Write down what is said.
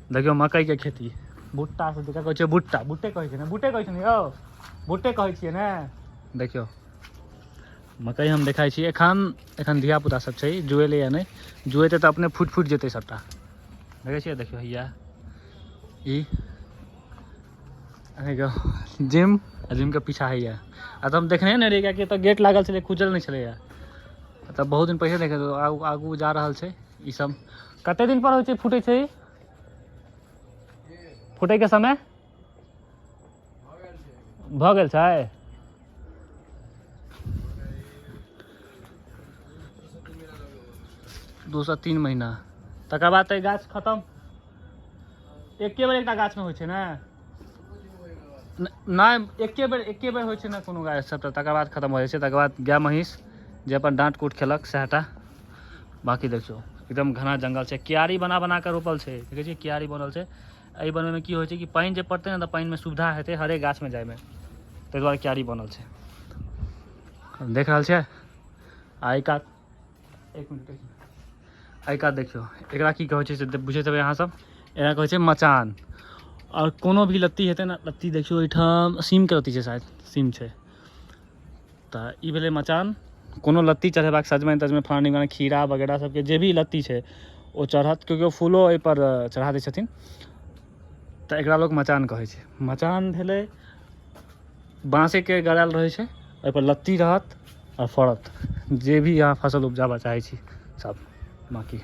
देखियो मकई के खेती भुट्टा से क्या कहै छै भुट्टा बुट्टे कहै छै ने बुट्टे कहै छै ने यौ बुट्टे कहै छियै ने देखियो मकई हम देखाइ छी एखन धिया पुता सब छै जुएले या नहीं जुएते तऽ अपने फुट जेतै सबटा देखै छियै देखियो हैया ई जिम के पीछा हैया आ तऽ हम देखने नहीं रहियै कि एतऽ गेट लागल छलै खुजल नहीं छलैया तऽ बहुत दिन पहिले देखे आगू जा रहल छै ई सब कते दिन पर होइ छै फूटै छै फूटै के समय भऽ गेल छै 2 से 3 महीना तकर बाद तऽ गाछ खत्म एके बेर एकटा गाछ में होइ छै ने नहीं एके बेर होइ छै ने कोनो गाछ सब तकर बाद खत्म हो जाइ छै तकर बाद गाय महीस जे अपन डाँट कूट खेलक सहटा बाकी देखियो एकदम घना जंगल छै क्यारी बना के रोपल छै देखै छियै क्यारी बनल छै एहि बनबै में की होइ छै कि पानि जे पड़तै ने तऽ पानि में सुविधा हेतै हरेक गाछ में जाय में ताहि दुआरे क्यारी बनल छै देख रहल छियै आई कात एक मिनट आई कात देखियो एकरा की कहै छै से बुझैत हेबै अहाँ सब एकरा कहै छै मचान और कोनो भी लत्ती हेतै ने लत्ती देखियो एहिठाम सीम के लत्ती छै शायद सीम छै तऽ ई भेलै मचान कोनो लत्ती चढ़ेबाक सजमनि तजमनि फलानी खीरा वगैरह सबके जे भी लत्ती छै ओ चढ़त क्योंकि ओ फूलो एहि पर चढ़ा दै छथिन तऽ एकरा लोग मचान कहै छै मचान भेलै बाँसे के गड़ायल रहै छै ओहि पर लत्ती रहत और फड़त जे भी अहाँ फसल उपजाबऽ चाहै छी सब बाकी